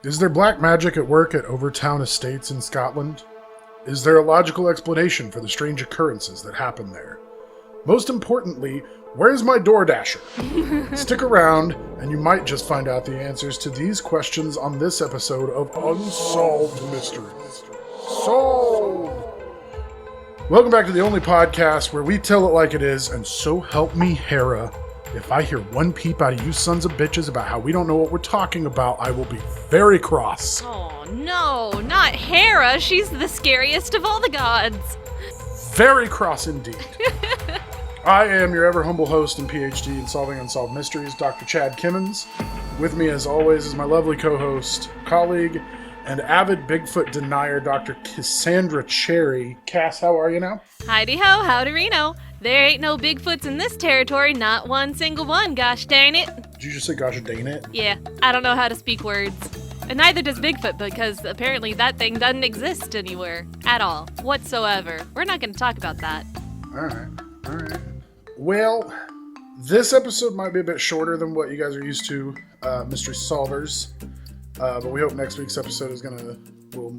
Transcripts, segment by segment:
Is there black magic at work at Overtoun Estates in Scotland? Is there a logical explanation for the strange occurrences that happen there? Most importantly, where's my DoorDasher? Stick around, and you might just find out the answers to these questions on this episode of Unsolved Mysteries. Solved! Welcome back to the only podcast where we tell it like it is, and so help me, Hera. If I hear one peep out of you sons of bitches about how we don't know what we're talking about, I will be very cross. Oh no, not Hera. She's the scariest of all the gods. Very cross indeed. I am your ever humble host and PhD in solving unsolved mysteries, Dr. Chad Kimmons. With me, as always, is my lovely co-host, colleague, and avid Bigfoot denier, Dr. Cassandra Cherry. Cass, how are you now? Heidi ho, howdy Reno. There ain't no Bigfoots in this territory, not one single one, gosh dang it. Did you just say gosh dang it? Yeah, I don't know how to speak words. And neither does Bigfoot, because apparently that thing doesn't exist anywhere. At all. Whatsoever. We're not going to talk about that. Alright. Well, this episode might be a bit shorter than what you guys are used to, mystery solvers. But we hope next week's episode will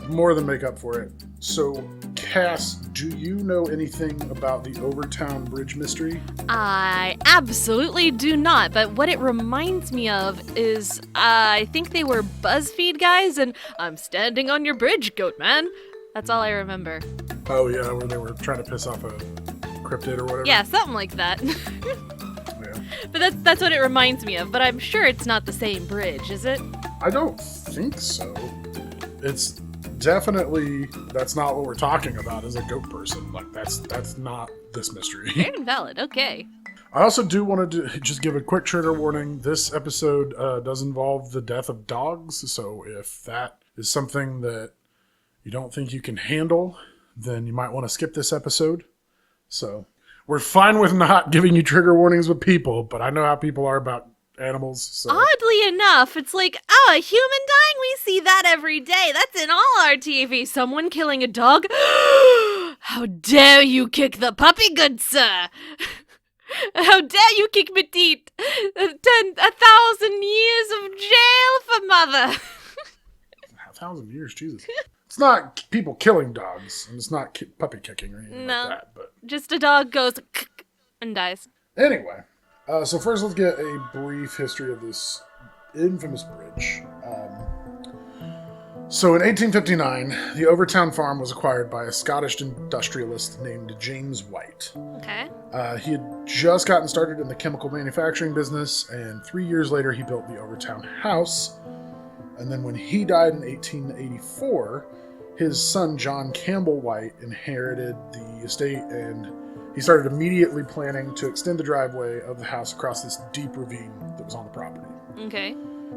more than make up for it. So, Cass, do you know anything about the Overtoun Bridge mystery? I absolutely do not, but what it reminds me of is, I think they were BuzzFeed guys, and I'm standing on your bridge, goat man. That's all I remember. Oh yeah, where they were trying to piss off a cryptid or whatever? Yeah, something like that. Yeah. But that's what it reminds me of, but I'm sure it's not the same bridge, is it? I don't think so. It's definitely, that's not what we're talking about as a goat person. Like, that's not this mystery. Fair and valid, okay. I also do want to just give a quick trigger warning. This episode does involve the death of dogs, so if that is something that you don't think you can handle, then you might want to skip this episode. So, we're fine with not giving you trigger warnings with people, but I know how people are about animals. So. Oddly enough, it's like, a human dying, we see that every day. That's in all our TV. Someone killing a dog? How dare you kick the puppy, good sir? How dare you kick Petite? 1,000 years of jail for mother. 1,000 years, Jesus. It's not people killing dogs, and it's not puppy kicking or anything like that. But just a dog goes and dies. Anyway, so first let's get a brief history of this infamous bridge. So in 1859, the Overtoun farm was acquired by a Scottish industrialist named James White. Okay. He had just gotten started in the chemical manufacturing business, and 3 years later he built the Overtoun house. And then when he died in 1884, his son John Campbell White inherited the estate, and he started immediately planning to extend the driveway of the house across this deep ravine that was on the property. Okay.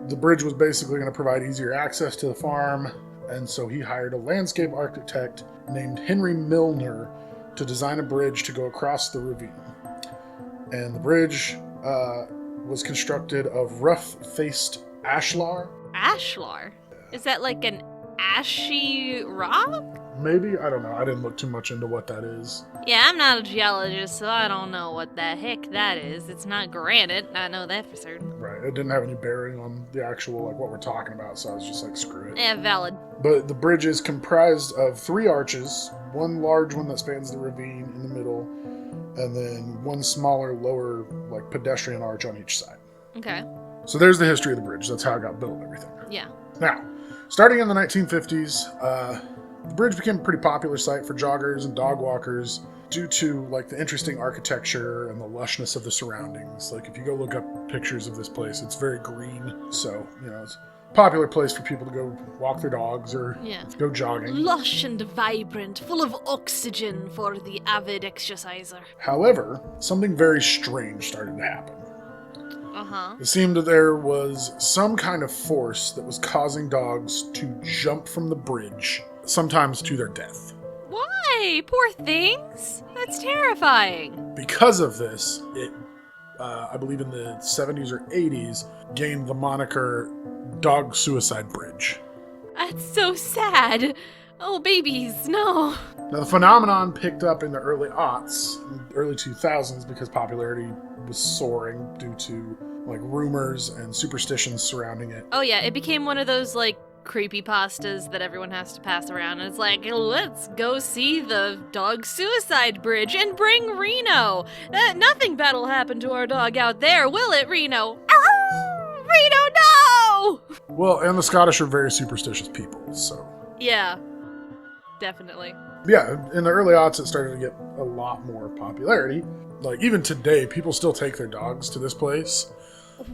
The bridge was basically going to provide easier access to the farm, and so he hired a landscape architect named Henry Milner to design a bridge to go across the ravine. And the bridge was constructed of rough-faced ashlar. Ashlar? Is that like an ashy rock? Maybe? I don't know. I didn't look too much into what that is. Yeah, I'm not a geologist, so I don't know what the heck that is. It's not granite, I know that for certain. Right. It didn't have any bearing on the actual, what we're talking about, so I was just like, screw it. Yeah, valid. But the bridge is comprised of 3 arches, one large one that spans the ravine in the middle, and then one smaller, lower, pedestrian arch on each side. Okay. So there's the history of the bridge. That's how it got built and everything. Yeah. Now, starting in the 1950s, the bridge became a pretty popular site for joggers and dog walkers due to the interesting architecture and the lushness of the surroundings. If you go look up pictures of this place, it's very green. So, it's a popular place for people to go walk their dogs or go jogging. Lush and vibrant, full of oxygen for the avid exerciser. However, something very strange started to happen. Uh-huh. It seemed that there was some kind of force that was causing dogs to jump from the bridge, sometimes to their death. Why? Poor things? That's terrifying. Because of this, it, I believe in the 70s or 80s, gained the moniker Dog Suicide Bridge. That's so sad. Oh, babies, no. Now, the phenomenon picked up in the early aughts, early 2000s, because popularity was soaring due to like rumors and superstitions surrounding it. Oh yeah, it became one of those like creepy pastas that everyone has to pass around, and it's like, let's go see the dog suicide bridge and bring Reno. Nothing bad will happen to our dog out there, will it, Reno? Reno, no! Well, and the Scottish are very superstitious people, so. Yeah, definitely. Yeah, in the early aughts, it started to get a lot more popularity. Like, even today, people still take their dogs to this place.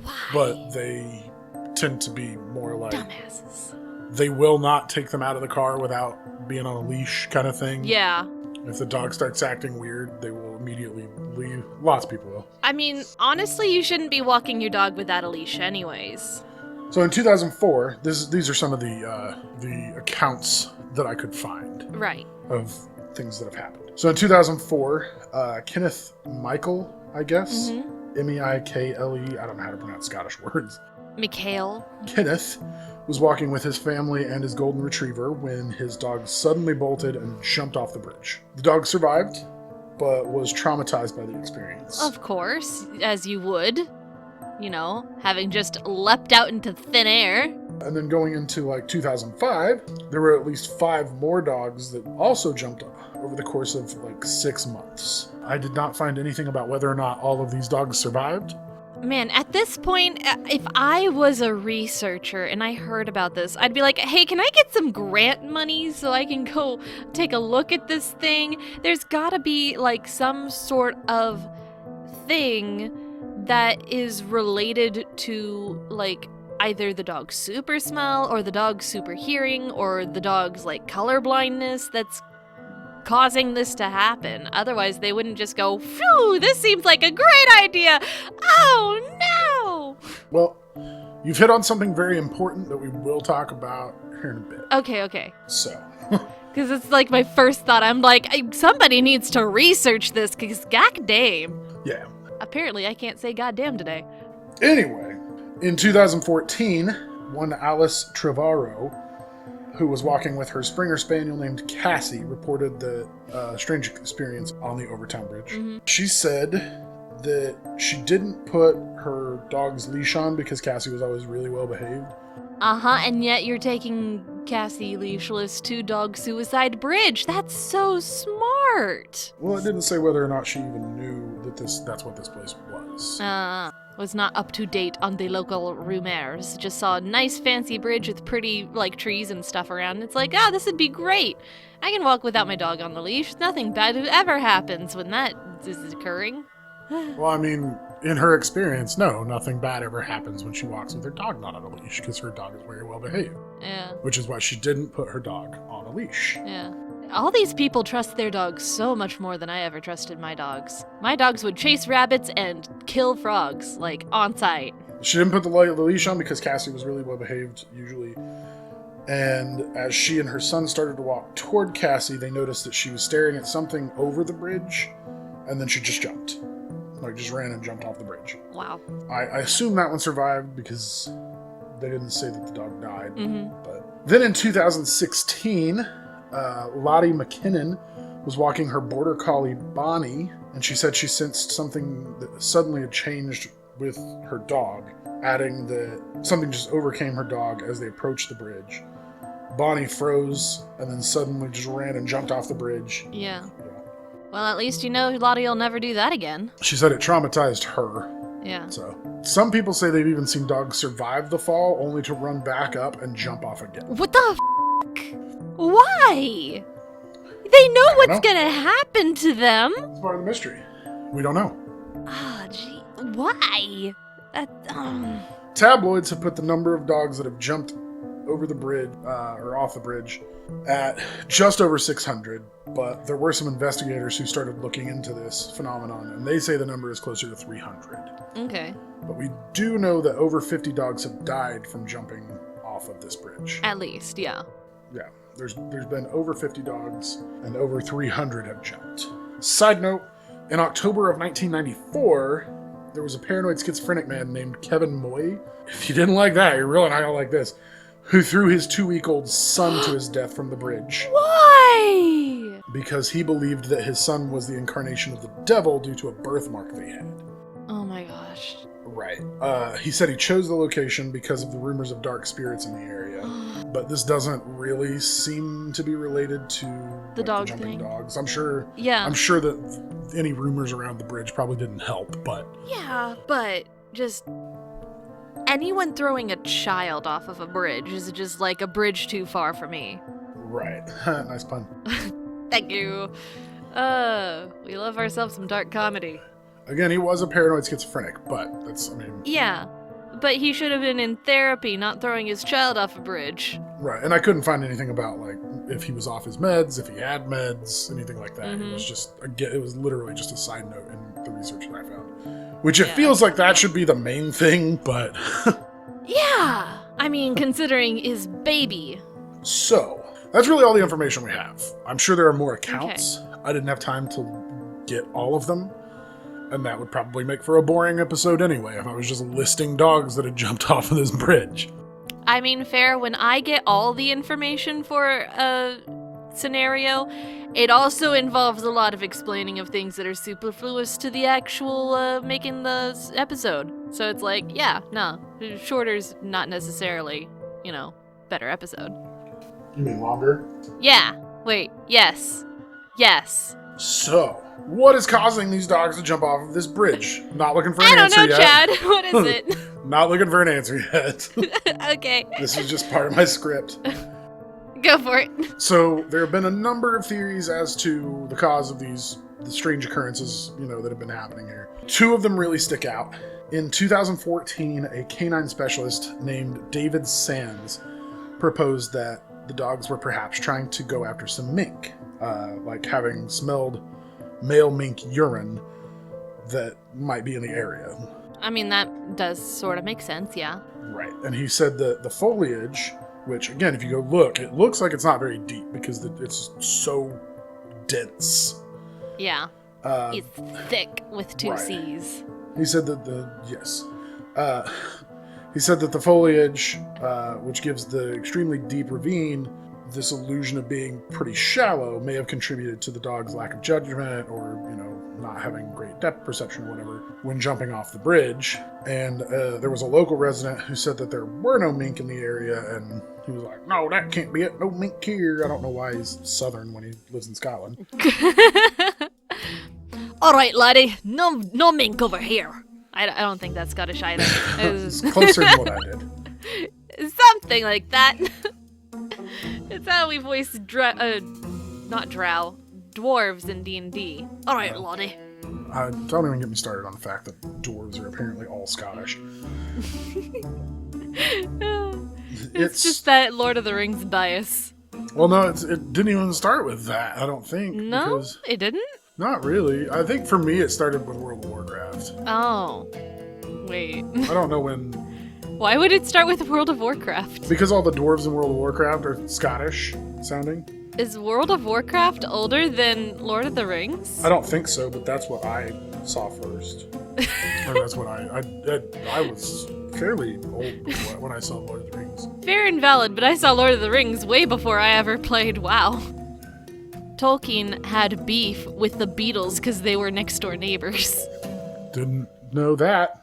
Why? But they tend to be more like... Dumbasses. They will not take them out of the car without being on a leash kind of thing. Yeah. If the dog starts acting weird, they will immediately leave. Lots of people will. I mean, honestly, you shouldn't be walking your dog without a leash anyways. So in 2004, these are some of the accounts that I could find. Right. Of things that have happened. So in 2004, Kenneth Michael, I guess, Meikle, I don't know how to pronounce Scottish words. Mikhail. Kenneth was walking with his family and his golden retriever when his dog suddenly bolted and jumped off the bridge. The dog survived, but was traumatized by the experience. Of course, as you would. You know, having just leapt out into thin air. And then going into like 2005, there were at least 5 more dogs that also jumped over the course of like 6 months. I did not find anything about whether or not all of these dogs survived. Man, at this point, if I was a researcher and I heard about this, I'd be like, hey, can I get some grant money so I can go take a look at this thing? There's gotta be like some sort of thing that is related to like either the dog's super smell or the dog's super hearing or the dog's like color blindness that's causing this to happen. Otherwise, they wouldn't just go, phew, this seems like a great idea. Oh, no. Well, you've hit on something very important that we will talk about here in a bit. Okay. So. Because it's like my first thought. I'm like, somebody needs to research this because goddamn. Yeah. Apparently, I can't say goddamn today. Anyway, in 2014, one Alice Trevorrow, who was walking with her Springer Spaniel named Cassie, reported the strange experience on the Overtoun Bridge. Mm-hmm. She said that she didn't put her dog's leash on because Cassie was always really well behaved. And yet you're taking Cassie leashless to Dog Suicide Bridge. That's so smart. Well, it didn't say whether or not she even knew that that's what this place was. Was not up to date on the local rumors. Just saw a nice fancy bridge with pretty like trees and stuff around. It's like, this would be great. I can walk without my dog on the leash. Nothing bad ever happens when that is occurring. Well, I mean, in her experience, no, nothing bad ever happens when she walks with her dog not on a leash because her dog is very well behaved. Yeah. Which is why she didn't put her dog on a leash. Yeah. All these people trust their dogs so much more than I ever trusted my dogs. My dogs would chase rabbits and kill frogs, like, on sight. She didn't put the leash on because Cassie was really well behaved, usually. And as she and her son started to walk toward Cassie, they noticed that she was staring at something over the bridge, and then she just jumped. Like, just ran and jumped off the bridge. Wow. I assume that one survived because they didn't say that the dog died. Mm-hmm. But then in 2016... Lottie McKinnon was walking her border collie Bonnie, and she said she sensed something that suddenly had changed with her dog, adding that something just overcame her dog as they approached the bridge. Bonnie froze and then suddenly just ran and jumped off the bridge. Yeah. Well, at least you know Lottie will never do that again. She said it traumatized her. Yeah. So, some people say they've even seen dogs survive the fall only to run back up and jump off again. What the f***? Why? They know what's gonna happen to them. It's part of the mystery. We don't know. Oh, gee. Why? Tabloids have put the number of dogs that have jumped over the bridge, or off the bridge, at just over 600, but there were some investigators who started looking into this phenomenon, and they say the number is closer to 300. Okay. But we do know that over 50 dogs have died from jumping off of this bridge. At least, yeah. Yeah. There's been over 50 dogs, and over 300 have jumped. Side note, in October of 1994, there was a paranoid schizophrenic man named Kevin Moy. If you didn't like that, you're really not gonna like this. Who threw his 2-week-old son to his death from the bridge. Why? Because he believed that his son was the incarnation of the devil due to a birthmark they had. Oh my gosh. Right. He said he chose the location because of the rumors of dark spirits in the area. But this doesn't really seem to be related to The dog jumping thing. dogs. I'm sure Yeah. that any rumors around the bridge probably didn't help, but Yeah, but just anyone throwing a child off of a bridge is just like a bridge too far for me. right. Nice pun. Thank you. We love ourselves some dark comedy. Again, he was a paranoid schizophrenic, but Yeah, but he should have been in therapy, not throwing his child off a bridge. right. And I couldn't find anything about like if he was off his meds, if he had meds, anything like that. Mm-hmm. It was just it was literally just a side note in the research that I found, which it Yeah. feels like that should be the main thing, but Yeah, I mean, considering his baby. so that's really all the information we have. I'm sure there are more accounts. I didn't have time to get all of them. And that would probably make for a boring episode anyway if I was just listing dogs that had jumped off of this bridge. I mean, fair, when I get all the information for a scenario, it also involves a lot of explaining of things that are superfluous to the actual making the episode. So it's like, yeah, no, shorter's not necessarily, better episode. You mean longer? Yeah, wait, yes. So, what is causing these dogs to jump off of this bridge? Not looking for an I don't answer know, yet. Chad. What is it? Not looking for an answer yet. Okay, This is just part of my script. go for it. So, there have been a number of theories as to the cause of the strange occurrences, that have been happening here. Two of them really stick out. In 2014, a canine specialist named David Sands proposed that the dogs were perhaps trying to go after some mink, like having smelled male mink urine that might be in the area. I mean, that does sort of make sense, yeah. Right. And he said that the foliage, which, again, if you go look, it looks like it's not very deep because it's so dense. Yeah. It's thick with two right. C's. He said that he said that the foliage, which gives the extremely deep ravine this illusion of being pretty shallow, may have contributed to the dog's lack of judgment or, not having great depth perception or whatever when jumping off the bridge. And there was a local resident who said that there were no mink in the area, and he was like, no, that can't be it. No mink here. I don't know why he's southern when he lives in Scotland. All right, laddie. No mink over here. I don't think that's Scottish either. It's closer than what I did. Something like that. It's how we voice not drow, dwarves in D&D. All right, laddie. Don't even get me started on the fact that dwarves are apparently all Scottish. It's just that Lord of the Rings bias. Well, no, it didn't even start with that, I don't think. No, because it didn't? not really. I think for me it started with World of Warcraft. Oh. Wait. I don't know when... Why would it start with World of Warcraft? Because all the dwarves in World of Warcraft are Scottish sounding. Is World of Warcraft older than Lord of the Rings? I don't think so, but that's what I saw first. Or that's what I was fairly old when I saw Lord of the Rings. Fair and valid, but I saw Lord of the Rings way before I ever played WoW. Tolkien had beef with the Beatles because they were next door neighbors. Didn't know that.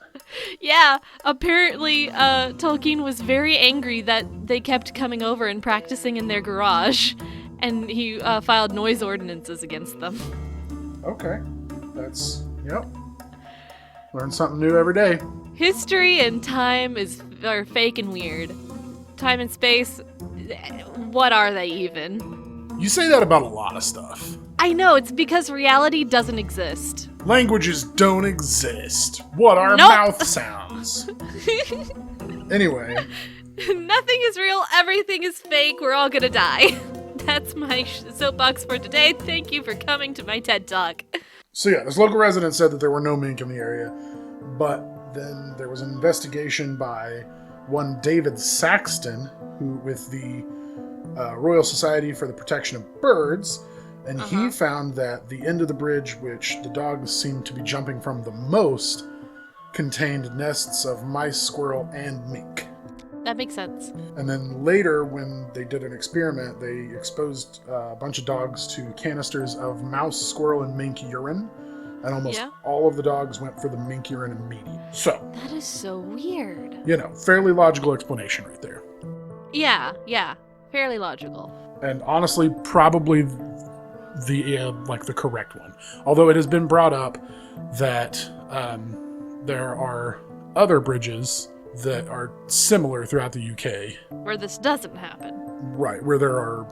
Yeah, apparently Tolkien was very angry that they kept coming over and practicing in their garage, and he filed noise ordinances against them. Okay. Yep. Learn something new every day. History and time are fake and weird. Time and space, what are they even? You say that about a lot of stuff. I know, it's because reality doesn't exist. Languages don't exist. What are Nope. mouth sounds? Anyway, Nothing is real, everything is fake, we're all gonna die. That's my soapbox for today. Thank you for coming to my TED Talk. so yeah, this local resident said that there were no mink in the area, but then there was an investigation by one David Saxton, who with the Royal Society for the Protection of Birds, and he found that the end of the bridge, which the dogs seemed to be jumping from the most, contained nests of mice, squirrel, and mink. That makes sense. And then later, when they did an experiment, they exposed a bunch of dogs to canisters of mouse, squirrel, and mink urine, and almost Yeah. all of the dogs went for the mink urine immediately. So, That is so weird. fairly logical explanation right there. Yeah. Fairly logical. And honestly, probably the correct one. Although it has been brought up that there are other bridges that are similar throughout the UK. Where this doesn't happen. Right, where there are,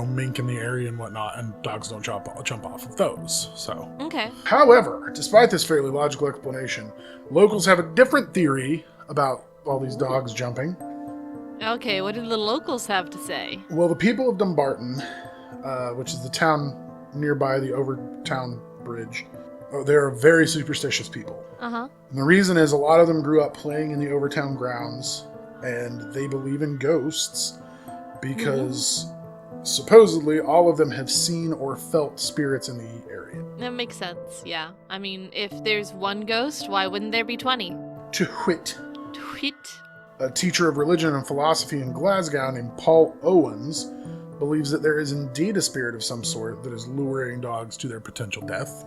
mink in the area and whatnot, and dogs don't jump off of those. So. Okay. However, despite this fairly logical explanation, locals have a different theory about all these dogs jumping. Okay, what do the locals have to say? Well, the people of Dumbarton, which is the town nearby the Overtoun Bridge, they're very superstitious people. Uh-huh. And the reason is a lot of them grew up playing in the Overtown grounds, and they believe in ghosts because supposedly all of them have seen or felt spirits in the area. That makes sense, yeah. I mean, if there's one ghost, why wouldn't there be 20? To wit, Twit. a teacher of religion and philosophy in Glasgow named Paul Owens believes that there is indeed a spirit of some sort that is luring dogs to their potential death.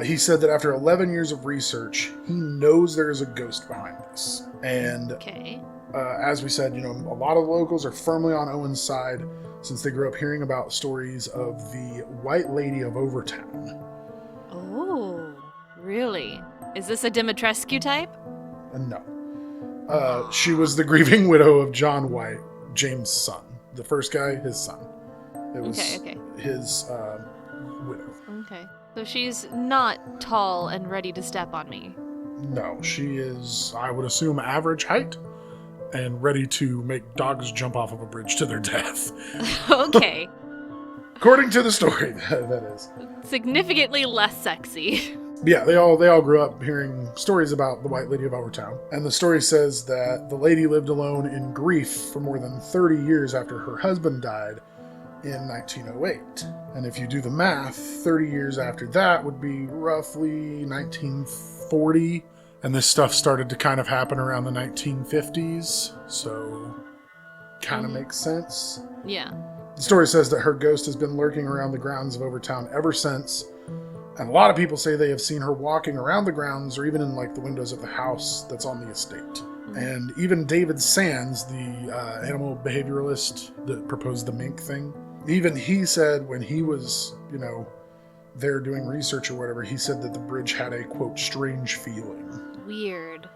He said that after 11 years of research, he knows there is a ghost behind this. And Okay. as we said, a lot of locals are firmly on Owen's side since they grew up hearing about stories of the White Lady of Overtown. Oh, really? Is this a Dimitrescu type? No. She was the grieving widow of John White, James' son. The first guy, his son. It was Okay. his widow. Okay. So she's not tall and ready to step on me. No, she is, I would assume, average height and ready to make dogs jump off of a bridge to their death. Okay. According to the story, that is. Significantly less sexy. Yeah, they all grew up hearing stories about the White Lady of Overtown. And the story says that the lady lived alone in grief for more than 30 years after her husband died in 1908. And if you do the math, 30 years after that would be roughly 1940. And this stuff started to kind of happen around the 1950s. So, kind of makes sense. Yeah. The story says that her ghost has been lurking around the grounds of Overtown ever since. And a lot of people say they have seen her walking around the grounds or even in the windows of the house that's on the estate. And even David Sands, the animal behavioralist that proposed the mink thing, even he said when he was, there doing research or whatever, he said that the bridge had a, quote, strange feeling. Weird.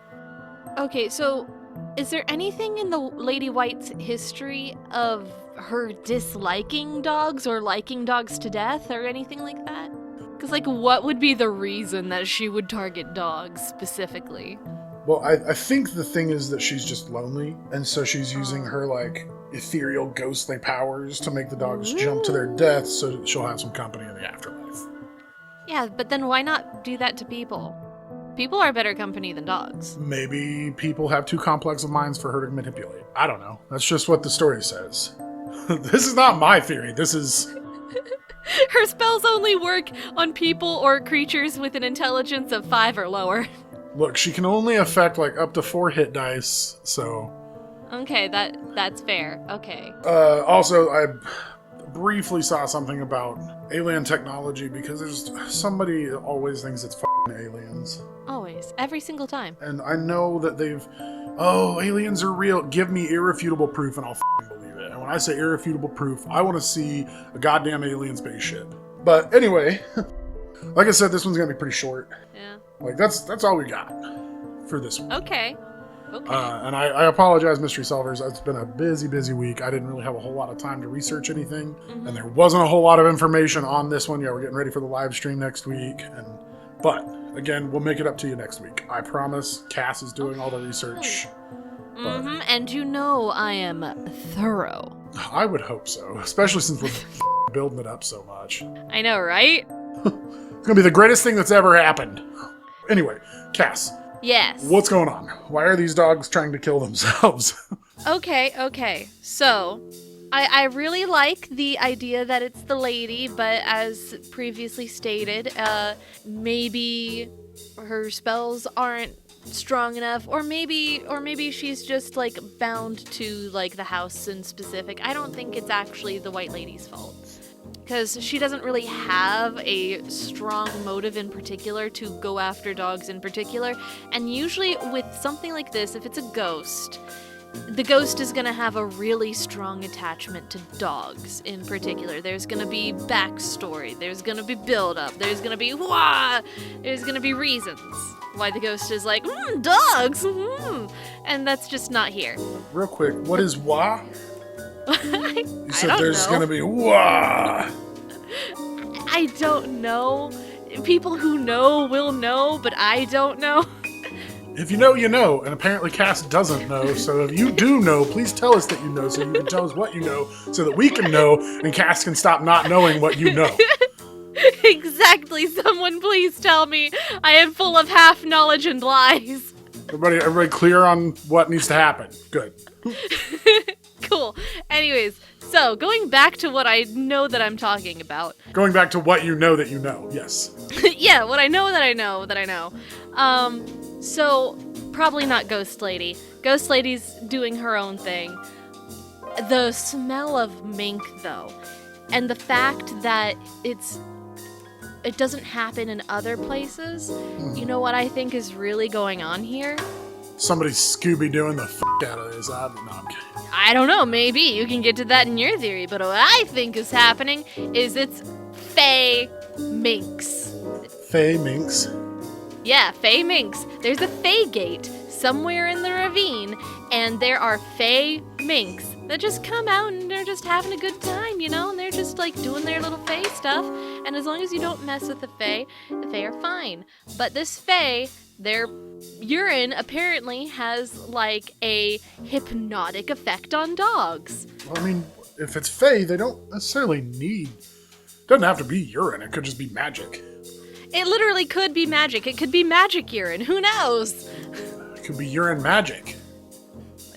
Okay, so is there anything in the Lady White's history of her disliking dogs or liking dogs to death or anything like that? Because, what would be the reason that she would target dogs specifically? Well, I think the thing is that she's just lonely, and so she's using her, ethereal ghostly powers to make the dogs jump to their death so that she'll have some company in the afterlife. Yeah, but then why not do that to people? People are better company than dogs. Maybe people have too complex of minds for her to manipulate. I don't know. That's just what the story says. This is not my theory. This is... Her spells only work on people or creatures with an intelligence of 5 or lower. Look, she can only affect up to 4 hit dice, so... Okay, that's fair. Okay. Also, I briefly saw something about alien technology because there's somebody always thinks it's f***ing aliens. Always. Every single time. And I know that aliens are real. Give me irrefutable proof and I'll f***ing believe it. And when I say irrefutable proof, I want to see a goddamn alien spaceship. But anyway, like I said, this one's going to be pretty short. Yeah. That's all we got for this one. Okay. And I apologize, Mystery Solvers. It's been a busy week. I didn't really have a whole lot of time to research anything. And there wasn't a whole lot of information on this one. Yeah, we're getting ready for the live stream next week. But, again, we'll make it up to you next week. I promise. Cass is doing all the research. And I am thorough. I would hope so. Especially since we're building it up so much. I know, right? It's going to be the greatest thing that's ever happened. Anyway, Cass. Yes. What's going on? Why are these dogs trying to kill themselves? Okay. So, I really like the idea that it's the lady, but as previously stated, maybe her spells aren't strong enough, or maybe she's just bound to the house in specific. I don't think it's actually the White Lady's fault. because she doesn't really have a strong motive in particular to go after dogs in particular. And usually with something like this, if it's a ghost, the ghost is going to have a really strong attachment to dogs in particular. There's going to be backstory, there's going to be build-up, there's going to be there's going to be reasons why the ghost is like, dogs, and that's just not here. Real quick, what is wah? You said I don't there's know. gonna be wah. I don't know. People who know will know, but I don't know. If you know, you know, and apparently Cass doesn't know, so if you do know, please tell us that you know so you can tell us what you know so that we can know and Cass can stop not knowing what you know. Exactly. Someone please tell me. I am full of half knowledge and lies. Everybody clear on what needs to happen. Good. Cool. Anyways, so going back to what I know that I'm talking about. Going back to what you know that you know, yes. Yeah, what I know that I know that I know. So probably not Ghost Lady. Ghost Lady's doing her own thing. The smell of mink, though, and the fact that it doesn't happen in other places. You know what I think is really going on here? Somebody's Scooby-Dooing the out of this. No, I'm kidding. I don't know, maybe you can get to that in your theory, but what I think is happening is it's Fae minks. Fae minks. Yeah, Fae minks. There's a Fae gate somewhere in the ravine, and there are Fae minks that just come out and they're just having a good time, you know, and they're just like doing their little Fae stuff, and as long as you don't mess with the Fae are fine. But this Fae, their urine apparently has like a hypnotic effect on dogs. Well, I mean, if it's Fae, they don't necessarily need... It doesn't have to be urine, it could just be magic. It literally could be magic. It could be magic urine. Who knows? It could be urine magic.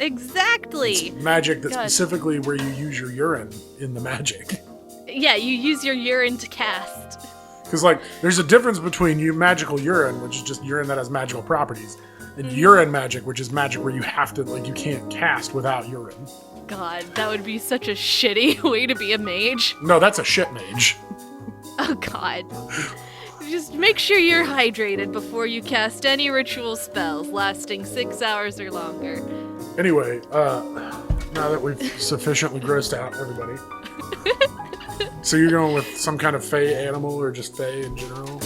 Exactly. It's magic that's God. specifically where you use your urine in the magic. Yeah, you use your urine to cast. Because, like, there's a difference between magical urine, which is just urine that has magical properties, and urine magic, which is magic where you have to, like, you can't cast without urine. God, that would be such a shitty way to be a mage. No, that's a shit mage. Oh god. Just make sure you're hydrated before you cast any ritual spells lasting 6 hours or longer. Anyway, now that we've sufficiently grossed out everybody. So you're going with some kind of Fae animal or just Fae in general?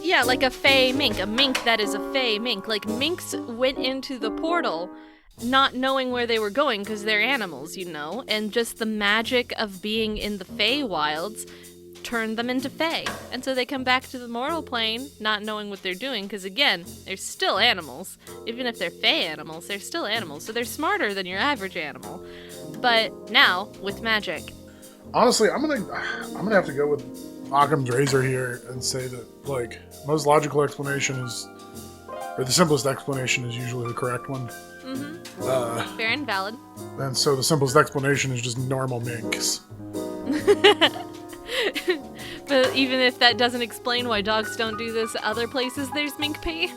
Yeah, like a Fae mink. A mink that is a Fae mink. Like, minks went into the portal not knowing where they were going because they're animals, you know? And just the magic of being in the Fae wilds turned them into Fae. And so they come back to the mortal plane not knowing what they're doing because, again, they're still animals. Even if they're Fae animals, they're still animals. So they're smarter than your average animal. But now, with magic. Honestly, I'm gonna have to go with Occam's razor here and say that, like, most logical explanation is, or the simplest explanation is usually the correct one. Mm-hmm. Fair and valid. And so the simplest explanation is just normal minks. But even if that doesn't explain why dogs don't do this other places there's mink pee.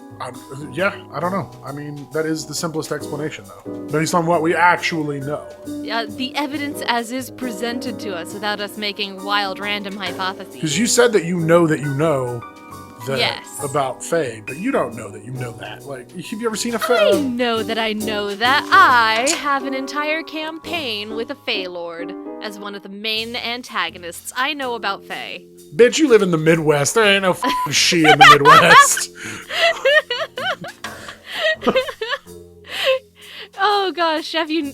Yeah, I don't know. I mean, that is the simplest explanation, though, based on what we actually know. The evidence as is presented to us without us making wild random hypotheses. Because you said that you know that that Yes. about Fae, but you don't know that you know that. Like, have you ever seen a I Fae? know that I know that. I have an entire campaign with a Fae Lord as one of the main antagonists. I know about Fae. Bitch, you live in the Midwest. There ain't no f***ing she in the Midwest. Oh gosh, have you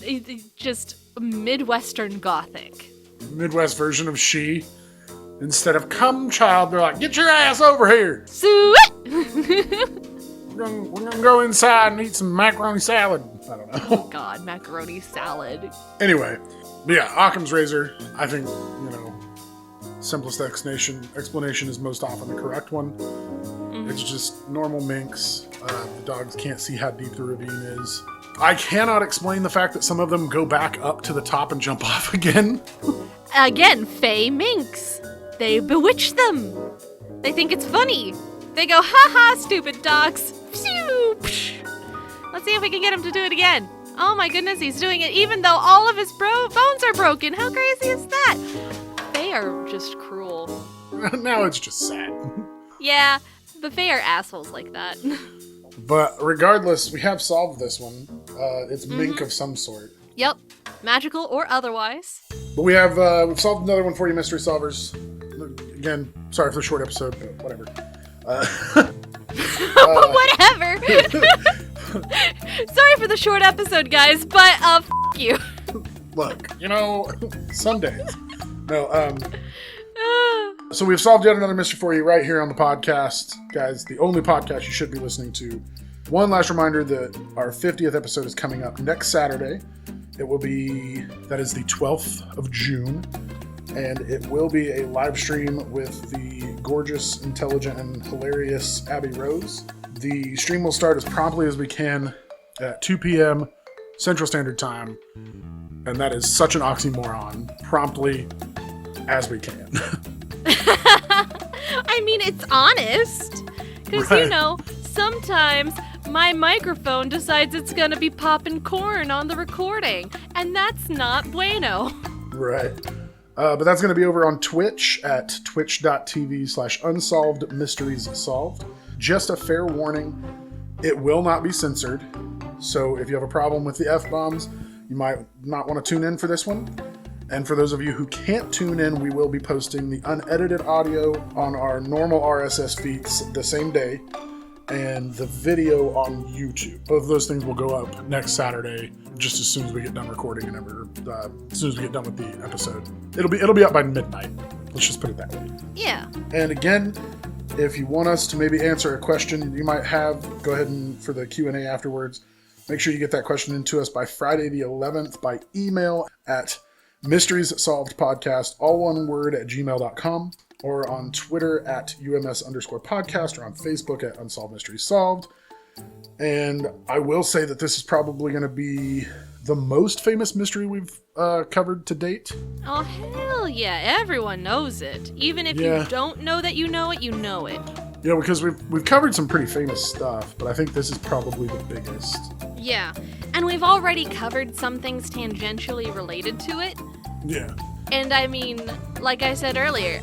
just Midwestern Gothic? Midwest version of she. Instead of come, child, they're like, get your ass over here. Sweet! We're gonna go inside and eat some macaroni salad. I don't know. Oh god, macaroni salad. Anyway, but yeah, Occam's razor, I think, you know, simplest explanation is most often the correct one. It's just normal minks. The dogs can't see how deep the ravine is. I cannot explain the fact that some of them go back up to the top and jump off again. Again, Fae minks. They bewitch them. They think it's funny. They go, ha ha, stupid dogs. Phew, psh. Let's see if we can get him to do it again. Oh my goodness, he's doing it even though all of his bones are broken. How crazy is that? Fae Fae are just cruel. Now it's just sad. Yeah, the Fae are assholes like that. But regardless, we have solved this one. It's mink of some sort. Yep, magical or otherwise. But we've solved another one for you, mystery solvers. Again, sorry for the short episode, but whatever. Whatever. Sorry for the short episode, guys, but f*** you. Look, some days. No, so we've solved yet another mystery for you right here on the podcast. Guys, the only podcast you should be listening to. One last reminder that our 50th episode is coming up next Saturday. That is the 12th of June. And it will be a live stream with the gorgeous, intelligent, and hilarious Abby Rose. The stream will start as promptly as we can at 2 p.m. Central Standard Time. And that is such an oxymoron. Promptly as we can. I mean, it's honest. Because, Right. Sometimes my microphone decides it's going to be popping corn on the recording. And that's not bueno. Right. But that's going to be over on Twitch at twitch.tv/unsolved mysteries solved. Just a fair warning, it will not be censored. So if you have a problem with the F-bombs, you might not want to tune in for this one. And for those of you who can't tune in, we will be posting the unedited audio on our normal RSS feeds the same day, and the video on YouTube. Both of those things will go up next Saturday, just as soon as we get done recording and as soon as we get done with the episode. It'll be up by midnight. Let's just put it that way. Yeah. And again, if you want us to maybe answer a question you might have, go ahead and for the Q&A afterwards, make sure you get that question into us by Friday the 11th by email at mysteriessolvedpodcast, all one word, at gmail.com, or on Twitter at UMS_podcast, or on Facebook at Unsolved Mysteries Solved. And I will say that this is probably going to be the most famous mystery we've covered to date. Oh, hell yeah. Everyone knows it. Even if you don't know that you know it, you know it. Yeah, because we've covered some pretty famous stuff, but I think this is probably the biggest. Yeah. And we've already covered some things tangentially related to it. Yeah. And I mean, like I said earlier,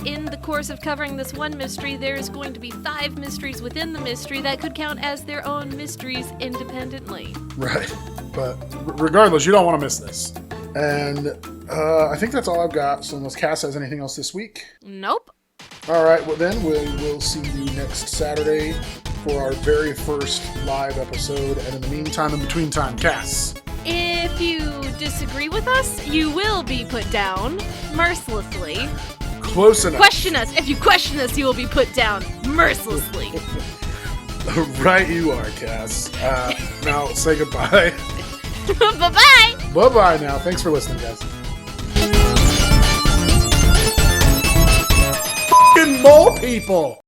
in the course of covering this one mystery, there's going to be 5 mysteries within the mystery that could count as their own mysteries independently. Right. But regardless, you don't want to miss this. And I think that's all I've got. So unless Cass has anything else this week. Nope. All right. Well, then we'll see you next Saturday for our very first live episode. And in the meantime, in between time, Cass. If you disagree with us, you will be put down mercilessly. Close enough. Question us. If you question us, you will be put down mercilessly. Right you are, Cass. Now, say goodbye. Bye-bye. Bye-bye now. Thanks for listening, guys. F***ing mole people!